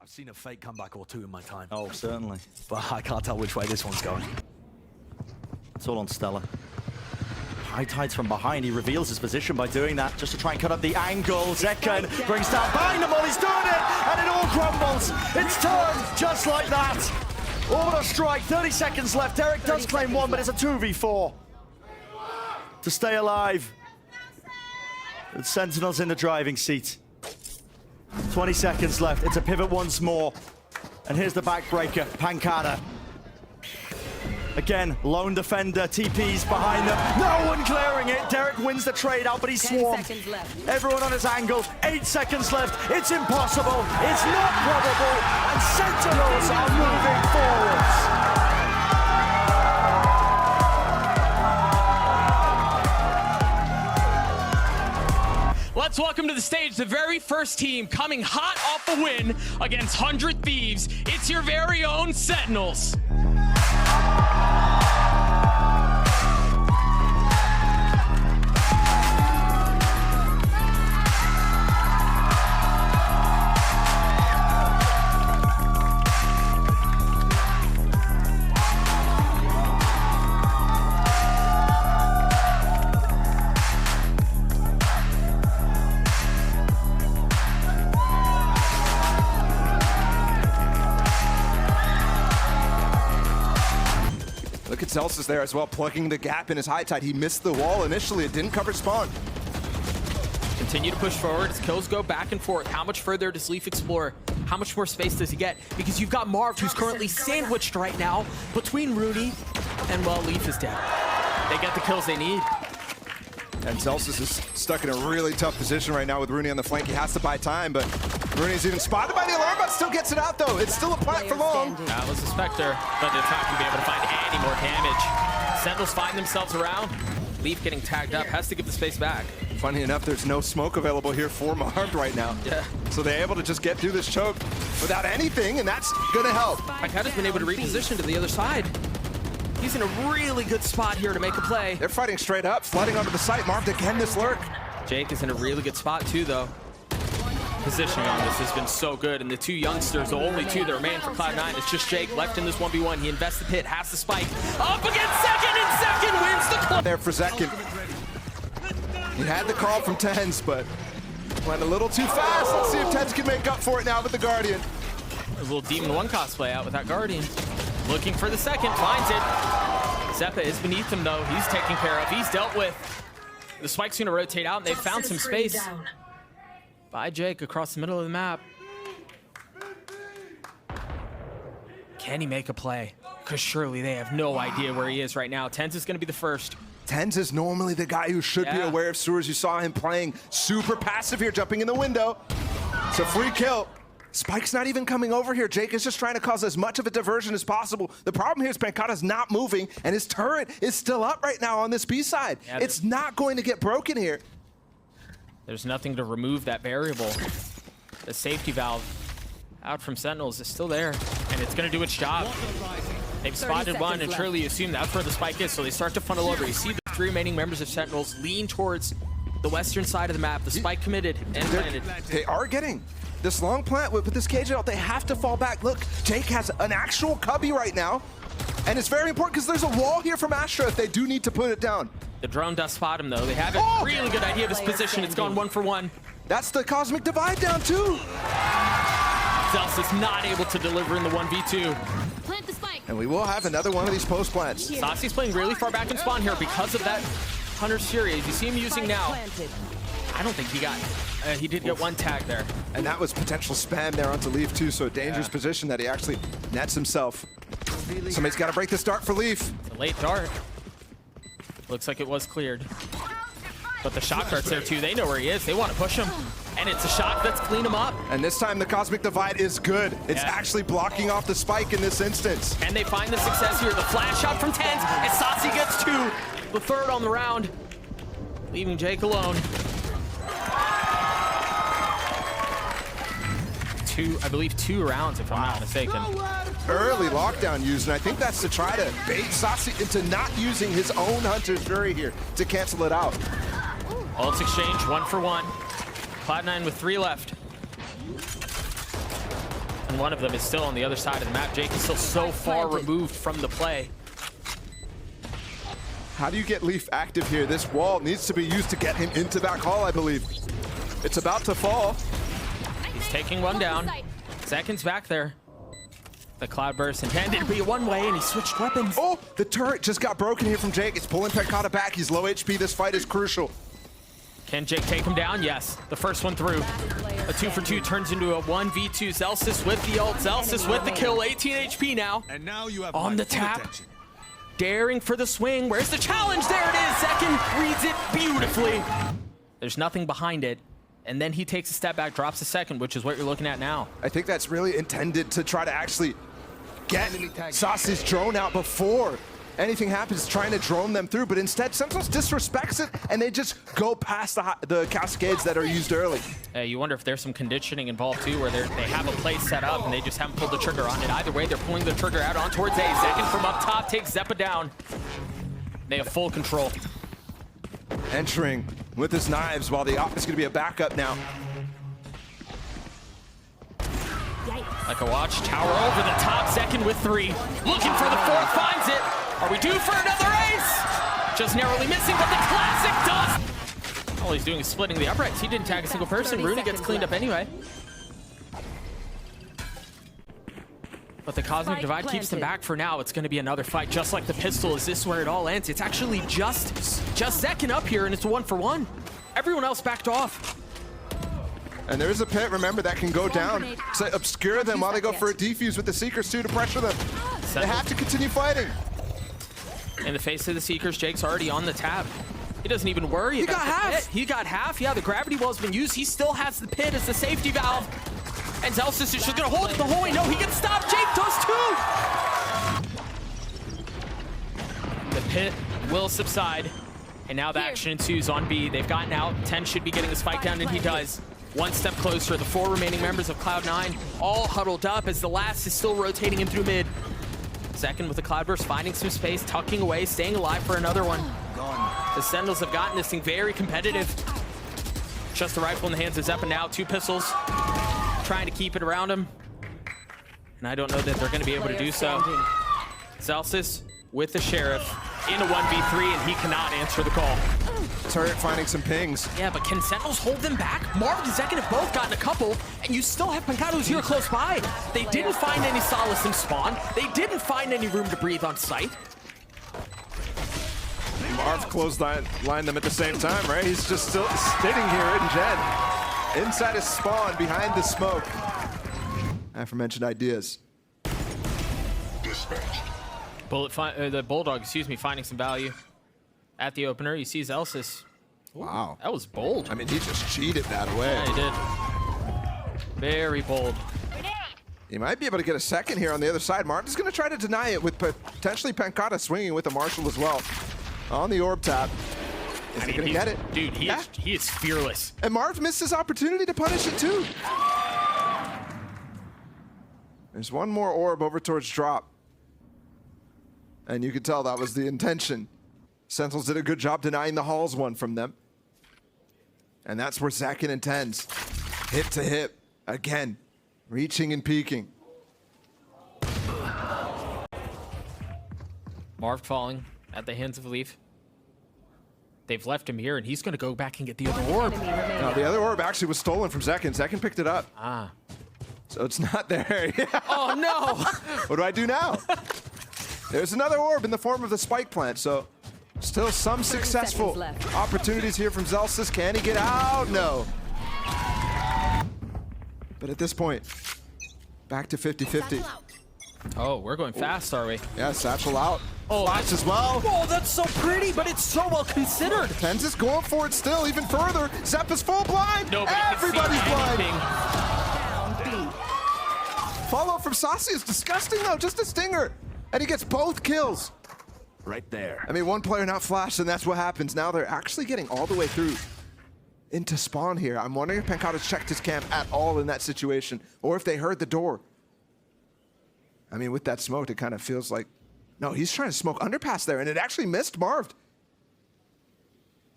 I've seen a fake comeback or two in my time. Oh, certainly. But I can't tell which way this one's going. It's all on Stella. High tides from behind. He reveals his position by doing that, just to try and cut up the angle. Zekken brings down behind him while he's doing it, and it all crumbles. It's turned just like that. Order strike, 30 seconds left. Derek does claim one, but it's a 2v4 to stay alive. The Sentinels in the driving seat. 20 seconds left. It's a pivot once more. And here's the backbreaker, Pancada. Again, lone defender, TP's behind them. No one clearing it. Derek wins the trade out, but he's swarmed. Everyone on his angle. 8 seconds left. It's impossible. It's not probable. And Sentinels are moving forwards. Let's welcome to the stage the very first team coming hot off a win against 100 Thieves. It's your very own Sentinels. Look at Celsius there as well, plugging the gap in his high tide. He missed the wall initially. It didn't cover spawn. Continue to push forward as kills go back and forth. How much further does Leaf explore? How much more space does he get? Because you've got Marv, who's currently sandwiched right now between Rooney and, well, Leaf is dead. They get the kills they need. And Celsius is stuck in a really tough position right now with Rooney on the flank. He has to buy time, but Rooney's even spotted by the alarm bot, still gets it out though. It's still a plant for long. That was a Spectre, but it's not going to be able to find any more damage. Sentinels find themselves around. Leaf getting tagged up, has to give the space back. Funny enough, there's no smoke available here for Marv right now. Yeah. So they're able to just get through this choke without anything, and that's going to help. Pancada's been able to reposition to the other side. He's in a really good spot here to make a play. They're fighting straight up, flooding onto the site. Marv again this lurk. Jake is in a really good spot too, though. Positioning on this has been so good, and the two youngsters, the only two that remain for Cloud9, it's just Jake left in this 1v1. He invests the pit, has the spike, up against Second, and Second wins the club. There for Zekken. He had the call from Tens, but went a little too fast. Let's see if Tens can make up for it now with the Guardian. A little Demon 1 cosplay out with that Guardian. Looking for the second, finds it. Zeppa is beneath him though. He's taken care of, he's dealt with. The spike's gonna rotate out, and they've found some space. By Jake across the middle of the map. Can he make a play? Because surely they have no idea where he is right now. Tens is gonna be the first. Tens is normally the guy who should be aware of sewers. You saw him playing super passive here, jumping in the window. It's a free kill. Spike's not even coming over here. Jake is just trying to cause as much of a diversion as possible. The problem here is Pancada's not moving, and his turret is still up right now on this B side. Yeah, it's not going to get broken here. There's nothing to remove that variable. The safety valve out from Sentinels is still there, and it's going to do its job. They've spotted one, and surely you assume that's where the spike is, so they start to funnel over. You see the three remaining members of Sentinels lean towards the western side of the map. The spike committed and planted. They are getting this long plant with this cage out. They have to fall back. Look, Jake has an actual cubby right now, and it's very important because there's a wall here from Astra if they do need to put it down. The drone does spot him though. They have a really good idea of his position. It's gone 1 for 1. That's the Cosmic Divide down too. Celsius not able to deliver in the 1v2. Plant the spike. And we will have another one of these post plants. Saucy's playing really far back in spawn here because of that Hunter's Fury. As you see him using now. I don't think he got, he did get one tag there. And that was potential spam there onto Leaf too, so a dangerous position that he actually nets himself. Somebody's got to break this dart for Leaf. It's a late dart. Looks like it was cleared. But the shock dart's there too. They know where he is. They want to push him. And it's a shock that's cleaned him up. And this time the Cosmic Divide is good. It's actually blocking off the spike in this instance. And they find the success here. The flash shot from Tens, and Saucy gets 2. The third on the round, leaving Jake alone. I believe 2 rounds, if I'm not mistaken. Early lockdown used, and I think that's to try to bait Saucy into not using his own Hunter's Fury here to cancel it out. Ults exchange, 1 for 1. Cloud9 with 3 left. And one of them is still on the other side of the map. Jake is still so far removed from the play. How do you get Leaf active here? This wall needs to be used to get him into that call, I believe. It's about to fall. He's taking one down. Seconds back there. The Cloudburst intended to be a one-way, and he switched weapons. Oh, the turret just got broken here from Jake. It's pulling Penkata back. He's low HP. This fight is crucial. Can Jake take him down? Yes. The first one through. A 2-for-2 turns into a 1v2. Zelsis with the ult. Zelsis with the kill. 18 HP now. And now you have on the tap. Daring for the swing. Where's the challenge? There it is. Second reads it beautifully. There's nothing behind it. And then he takes a step back, drops a second, which is what you're looking at now. I think that's really intended to try to actually get Saucy's drone out before anything happens, trying to drone them through, but instead Sentinels disrespects it and they just go past the cascades that are used early. You wonder if there's some conditioning involved too, where they have a play set up and they just haven't pulled the trigger on it. Either way, they're pulling the trigger out on towards A. Second from up top takes Zeppa down. They have full control. Entering with his knives while the op is going to be a backup now. Like a watch, tower over the top, second with 3. Looking for the 4th, finds it. Are we due for another ace? Just narrowly missing, but the classic does. All he's doing is splitting the uprights. He didn't tag a single person. Runa gets cleaned up anyway. But the Cosmic Divide keeps them back for now. It's going to be another fight, just like the pistol. Is this where it all ends? It's actually just Zekin up here, and it's a 1-for-1. Everyone else backed off. And there is a pit, remember, that can go down to obscure them while they go for a defuse with the Seekers too to pressure them. They have to continue fighting. In the face of the Seekers, Jake's already on the tab. He doesn't even worry about the pit. He got half. Yeah, the gravity wall's been used. He still has the pit as the safety valve. And Zelsis is just gonna hold it the whole way. No, he gets stopped. Jake does too. The pit will subside. And now the action ensues on B. They've gotten out. 10 should be getting this fight down, and he does. One step closer. The 4 remaining members of Cloud9 all huddled up as the last is still rotating in through mid. Second with the Cloudburst, finding some space, tucking away, staying alive for another one. The Sentinels have gotten this thing very competitive. Just the rifle in the hands of Zeppa now. 2 pistols, trying to keep it around him. And I don't know that they're going to be able to do so. Zelsis with the Sheriff in a 1v3, and he cannot answer the call. Turret finding some pings. Yeah, but can Sentinels hold them back? Marv and Zekin have both gotten a couple, and you still have Penkado's here close by. They didn't find any solace in spawn. They didn't find any room to breathe on site. Marv clotheslined them at the same time, right? He's just still sitting here in Gen. Inside his spawn, behind the smoke. Aforementioned ideas. The Bulldog, finding some value. At the opener, you see Zelsis. Wow. That was bold. I mean, he just cheated that away. Yeah, he did. Very bold. He might be able to get a second here on the other side. Martin's going to try to deny it with potentially Penkata swinging with the Marshal as well. On the orb tap. Is he going to get it? Dude, he is fearless. And Marv missed his opportunity to punish it too. There's one more orb over towards drop. And you could tell that was the intention. Sentinels did a good job denying the Halls one from them. And that's where Zekin intends. Hip to hip. Again. Reaching and peeking. Marv falling at the hands of Leaf. They've left him here, and he's going to go back and get the other orb. No, the other orb actually was stolen from Zekin. Zekin picked it up. Ah. So it's not there. Oh, no. What do I do now? There's another orb in the form of the spike plant, so still some successful opportunities here from Zelsis. Can he get out? No. But at this point, back to 50-50. Oh, we're going fast, are we? Yeah, Satchel out. Oh, Flash as well. Oh, that's so pretty, but it's so well considered. Tens is going for it still, even further. Zeppa's full blind. Everybody's blind. Follow-up from Saucy is disgusting, though. Just a stinger. And he gets both kills. Right there. I mean, one player not flashed, and that's what happens. Now they're actually getting all the way through into spawn here. I'm wondering if Penkata's checked his camp at all in that situation, or if they heard the door. I mean, with that smoke, it kind of feels like... No, he's trying to smoke underpass there, and it actually missed Marv.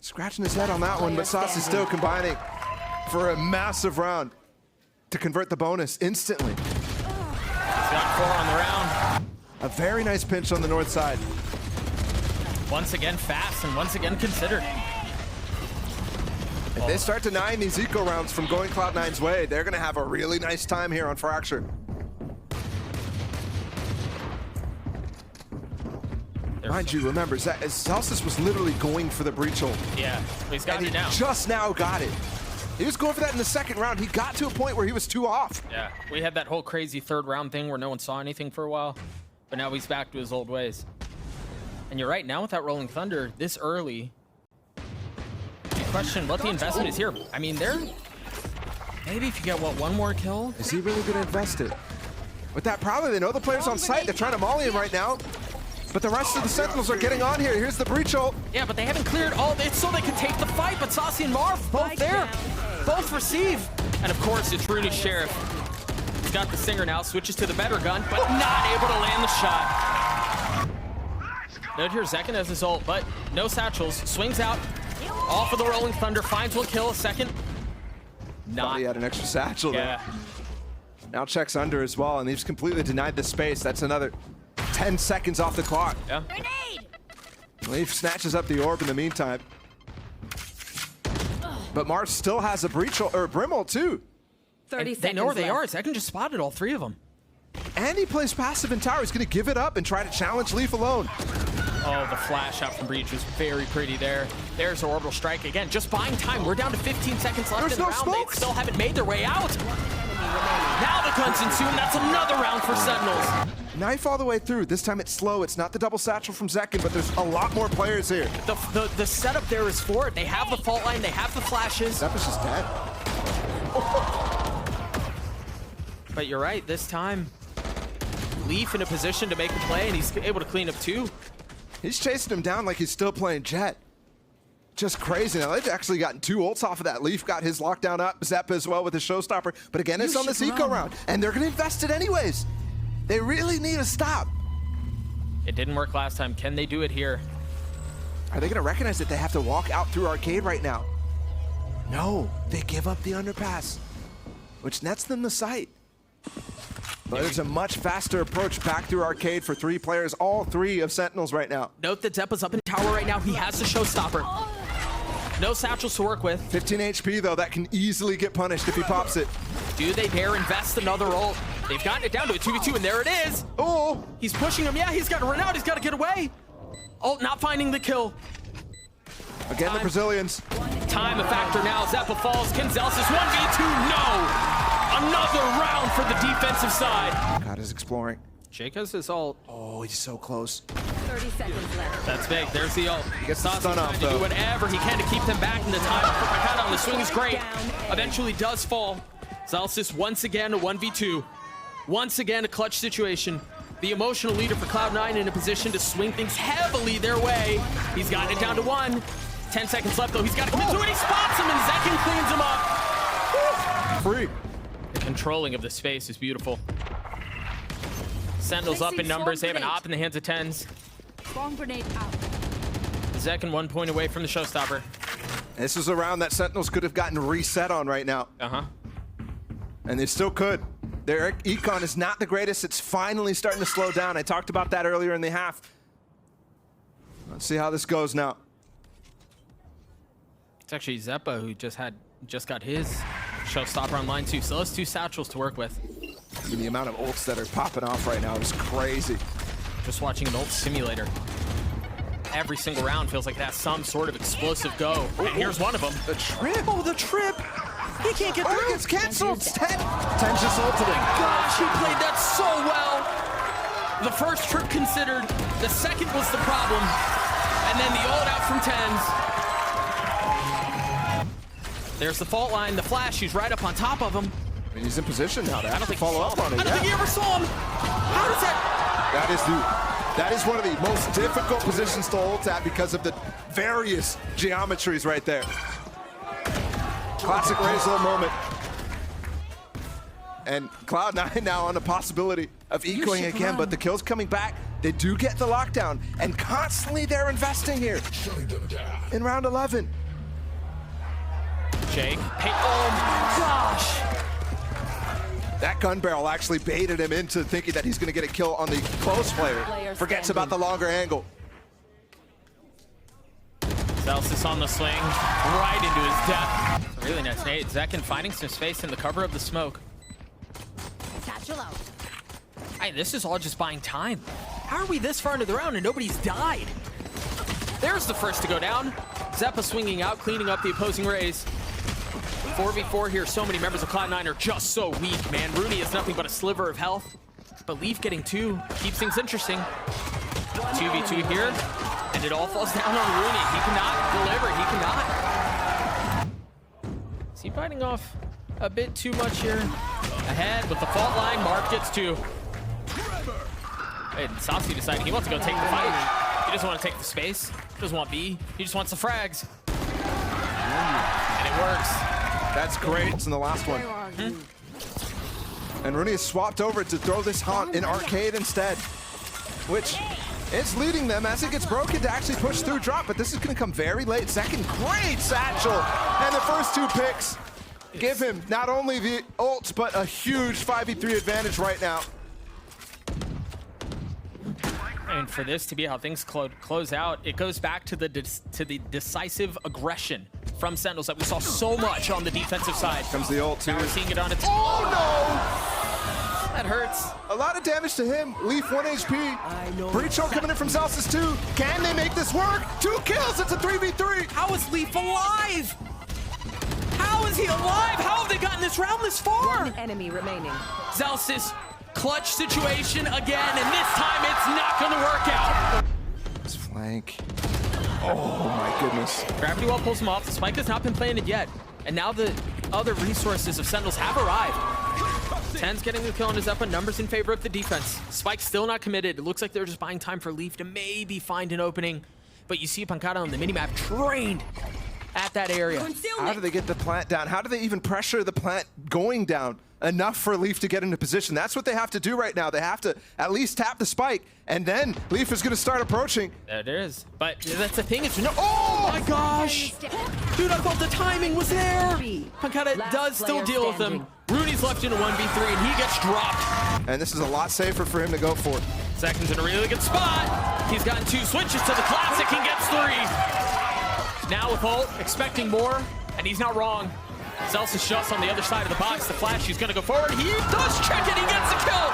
Scratching his head on that one, but Saucy still combining for a massive round to convert the bonus instantly. 1-4 on the round. A very nice pinch on the north side. Once again fast and once again considered. If they start denying these eco rounds from going Cloud9's way, they're gonna have a really nice time here on Fracture. Mind you, remember, Celsius was literally going for the breach ult. Yeah, but he's got And it he now. just now got it. He was going for that in the second round. He got to a point where he was too off. Yeah, we had that whole crazy third round thing where no one saw anything for a while, but now he's back to his old ways. And you're right, now with that Rolling Thunder this early, you question what the investment is here. I mean, maybe if you get, what, one more kill? Is he really gonna invest it? With that, probably they know the player's on site. They're trying to molly him right now. But the rest of the Sentinels are getting on here. Here's the breach ult. Yeah, but they haven't cleared all it's so they can take the fight, but Saucy and Marv, both there. Both receive. And of course, it's Rooney Sheriff. He's got the Singer now, switches to the better gun, but not able to land the shot. Note here, Zekken has his ult, but no satchels. Swings out, all for the Rolling Thunder, finds one kill, a second. Thought he had an extra satchel there. Yeah. Now checks under as well, and he's completely denied the space. That's another 10 seconds off the clock. Yeah. Leaf snatches up the orb in the meantime. But Mars still has a breach ult, or Brim ult too. 30 seconds they know where they are. Zekken just spotted all three of them. And he plays passive in tower. He's gonna give it up and try to challenge Leaf alone. Oh, the flash out from Breach was very pretty there. There's the orbital strike again. Just buying time. We're down to 15 seconds left in the round. Smokes. They still haven't made their way out. Now the guns ensue, and that's another round for Sentinels. Knife all the way through. This time it's slow. It's not the double satchel from Zekken, but there's a lot more players here. The setup there is for it. They have the fault line. They have the flashes. Zepp's just dead. But you're right. This time, Leaf in a position to make a play, and he's able to clean up two. He's chasing him down like he's still playing Jet. Just crazy. Now, they've actually gotten 2 ults off of that. Leaf got his lockdown up, Zepp as well with his showstopper. But again, it's on this eco round, and they're going to invest it anyways. They really need a stop. It didn't work last time. Can they do it here? Are they going to recognize that they have to walk out through arcade right now? No, they give up the underpass, which nets them the site. But there's a much faster approach back through arcade for 3 players, all 3 of Sentinels right now. Note that Zepp is up in tower right now. He has the showstopper. No satchels to work with. 15 HP though, that can easily get punished if he pops it. Do they dare invest another ult? They've gotten it down to a 2v2, and there it is. Oh! He's pushing him. Yeah, he's got to run out. He's got to get away. Ult not finding the kill. Again, the Brazilians. Time a factor now. Zeppa falls. Kinzelsis 1v2. No! Another round for the defensive side. God is exploring. Jake has his ult. Oh, he's so close. 30 seconds left. That's big. There's the ult. He gets the stun off, trying to do though. whatever he can to keep them back in the time. Cut on the swing is great. Eventually does fall. Celsius once again a 1v2. Once again a clutch situation. The emotional leader for Cloud9 in a position to swing things heavily their way. He's gotten it down to 1. 10 seconds left though. He's got to commit to it. He spots him and Zekken cleans him up. Free. The controlling of the space is beautiful. Sentinels up in numbers. They have an op in the hands of 10s. Bomb grenade out. Zekken 1 point away from the showstopper. This is a round that Sentinels could have gotten reset on right now. And they still could. Their econ is not the greatest. It's finally starting to slow down. I talked about that earlier in the half. Let's see how this goes now. It's actually Zeppa who just got his showstopper on line 2. So those 2 satchels to work with. I mean, the amount of ults that are popping off right now is crazy. Just watching an ult simulator. Every single round feels like it has some sort of explosive go. And here's one of them. The trip. Oh, the trip. He can't get through. Oh, it gets canceled. 10 just ulted him. Gosh, he played that so well. The first trip considered. The second was the problem. And then the ult out from 10s. There's the fault line, the flash. He's right up on top of him. I mean, he's in position now to I don't think follow up on it. I don't think he ever saw him. How does that? That is one of the most difficult positions to ult at because of the various geometries right there. Classic Razor moment. And Cloud9 now on the possibility of ecoing again, but the kill's coming back. They do get the lockdown, and constantly they're investing here in round 11. Jake, hey, oh my gosh. That gun barrel actually baited him into thinking that he's going to get a kill on the close player. Forgets about the longer angle. Celsius on the swing, right into his death. Really nice nade. Zekin finding some space in the cover of the smoke. Satchel out. Hey, this is all just buying time. How are we this far into the round and nobody's died? There's the first to go down. Zeppa swinging out, cleaning up the opposing rays. 4v4 here. So many members of Cloud9 are just so weak, man. Rooney is nothing but a sliver of health. But Leaf getting 2 keeps things interesting. 2v2 here. And it all falls down on Rooney. He cannot deliver. He cannot. Is he biting off a bit too much here? Ahead with the fault line. Mark gets 2. And Saucy deciding he wants to go take the fight. He doesn't want to take the space. He doesn't want B. He just wants the frags. And it works. That's great. It's in the last one. And Rooney has swapped over to throw this haunt in arcade instead, which is leading them as it gets broken to actually push through drop, but this is going to come very late. Second, great satchel. And the first 2 picks give him not only the ult, but a huge 5v3 advantage right now. And for this to be how things close out, it goes back to the decisive aggression from Sentinels that we saw so much on the defensive side. Comes the ult too. Now we're seeing it on its... Oh no! That hurts. A lot of damage to him. Leaf 1 HP. Breach ult coming in from Celsius 2. Can they make this work? 2 kills, it's a 3v3. How is Leaf alive? How is he alive? How have they gotten this round this far? One enemy remaining. Celsius, clutch situation again, and this time it's not gonna work out. This flank. Oh my goodness. Gravity Well pulls him off. The spike has not been planted yet. And now the other resources of Sentinels have arrived. 10's getting the kill on his Zeppa. Numbers in favor of the defense. Spike's still not committed. It looks like they're just buying time for Leaf to maybe find an opening. But you see Pancada on the minimap trained at that area. How do they get the plant down? How do they even pressure the plant going down enough for Leaf to get into position? That's what they have to do right now. They have to at least tap the spike, and then Leaf is going to start approaching. There it is. But that's the thing. It's no. Oh my gosh! Dude, I thought the timing was there. Pancada does still deal with them. Rooney's left in a 1v3, and he gets dropped. And this is a lot safer for him to go for. Second's in a really good spot. He's gotten 2 switches to the classic and gets 3. Now with ult, expecting more, and he's not wrong. Celsius just on the other side of the box. The flash, he's gonna go forward. He does check it, he gets the kill.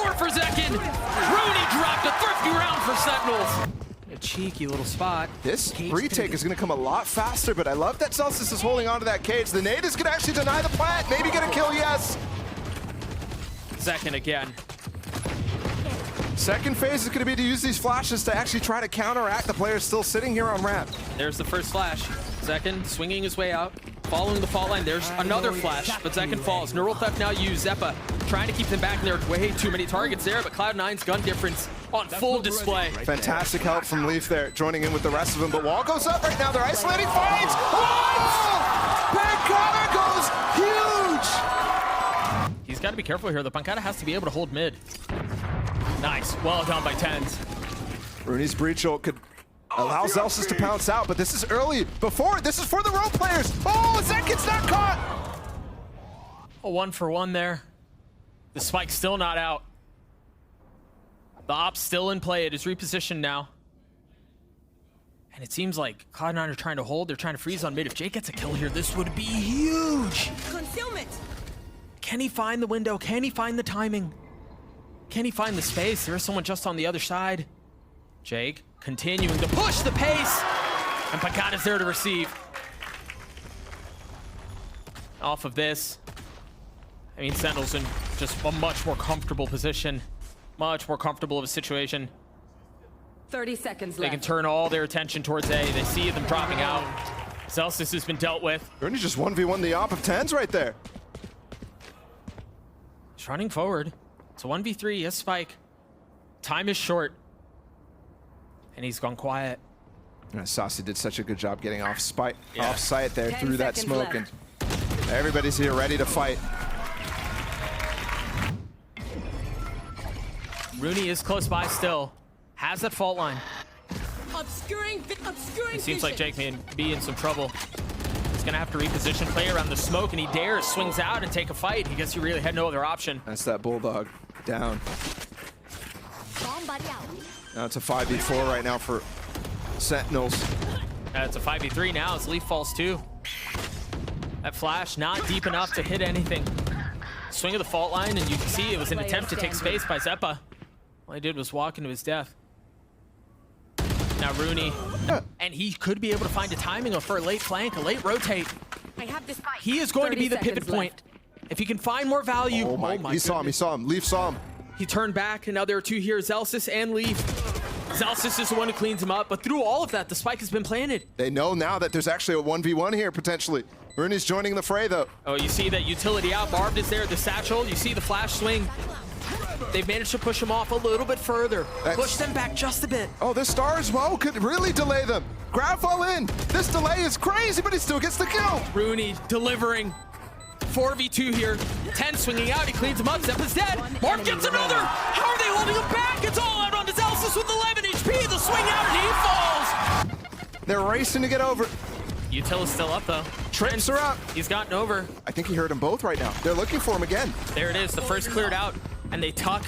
4 for Zekin. Rooney dropped a thrifty round for Sentinels. A cheeky little spot. This retake is gonna come a lot faster, but I love that Celsius is holding onto that cage. The nade is gonna actually deny the plant. Maybe get a kill, yes. Zekin again. Second phase is going to be to use these flashes to actually try to counteract the players still sitting here on ramp. There's the first flash. Zekin swinging his way out, following the fault line. There's another flash, but Zekin falls. Neural Theft now used. Zeppa trying to keep them back, and there are way too many targets there, but Cloud9's gun difference on full display. Fantastic help from Leaf there, joining in with the rest of them, but wall goes up right now. They're isolating finds. Oh! Pancada goes huge! He's got to be careful here. The Pancada has to be able to hold mid. Nice. Well done by 10s. Rooney's breach ult could allow Celsius to pounce out, but this is early. This is for the role players. Oh, Zekin's not caught. A 1-for-1 there. The spike's still not out. The op's still in play. It is repositioned now. And it seems like Cloud9 are trying to hold. They're trying to freeze on mid. If Jay gets a kill here, this would be huge. Concealment. Can he find the window? Can he find the timing? Can he find the space? There is someone just on the other side. Jake continuing to push the pace. And Pancada's there to receive. Off of this, I mean, Sentinels in just a much more comfortable position. Much more comfortable of a situation. 30 seconds They left. can turn all their attention towards A. They see them dropping out. Celsius has been dealt with. Rooney just 1v1 the op of 10s right there. He's running forward. It's a 1v3, yes, Spike. Time is short. And he's gone quiet. Saucy did such a good job getting off sight there 10 through that seconds smoke, left. and everybody's here ready to fight. Rooney is close by still. Has that fault line. Obscuring It seems like Jake may be in some trouble. He's gonna have to reposition play around the smoke, and he dares, swings out and take a fight. I guess he really had no other option. That's that Bulldog down. Bomb buddy out. Now it's a 5v4 right now for Sentinels. It's a 5v3 now as Leaf falls too. That flash not deep enough to hit anything. Swing of the fault line, and you can see it was an attempt to take space by Zeppa. All he did was walk into his death. Now Rooney, and he could be able to find a timing for a late flank, a late rotate. I have this fight. He is going to be the 30 pivot seconds point. If he can find more value. Oh my, he saw him. Leaf saw him. He turned back, and now there are two here, Zelsis and Leaf. Zelsis is the one who cleans him up, but through all of that, the spike has been planted. They know now that there's actually a 1v1 here, potentially. Rooney's joining the fray, though. Oh, you see that utility out. Barbed is there, the satchel. You see the flash swing. They've managed to push him off a little bit further. Push them back just a bit. Oh, this star as well could really delay them. Grab all in. This delay is crazy, but he still gets the kill. Rooney delivering. 4v2 here. 10 swinging out. He cleans him up. Zeppa's dead. Mark gets another. How are they holding him back? It's all out on Zelsis with 11 HP. The swing out, and he falls. They're racing to get over. Utila's still up, though. Trips are up. He's gotten over. I think he heard them both right now. They're looking for him again. There it is. The first cleared out, and they tuck.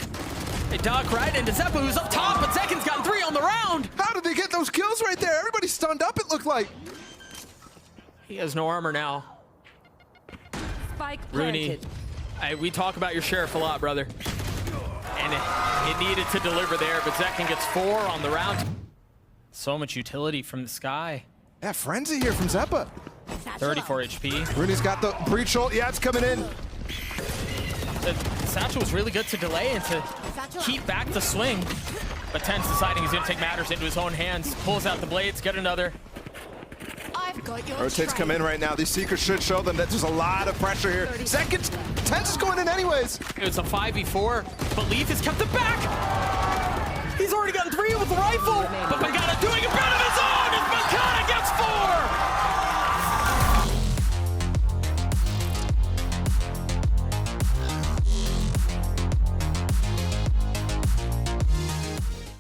They duck right into Zeppa, who's up top, but Zekin's gotten 3 on the round. How did they get those kills right there? Everybody's stunned up, it looked like. He has no armor now. Spike Rooney, planted. we talk about your sheriff a lot, brother. And it needed to deliver there, but Zekin gets 4 on the round. So much utility from the sky. Yeah, frenzy here from Zeppa. 34 HP. Rooney's got the breach ult. Yeah, it's coming in. The satchel was really good to delay and to keep back the swing. But Ten's deciding he's going to take matters into his own hands. Pulls out the blades, get another. I've got your Rotates come in right now. These Seekers should show them that there's a lot of pressure here. Seconds. Tense is going in anyways. It was a 5v4, but Leaf has kept it back. He's already gotten 3 with the rifle, but by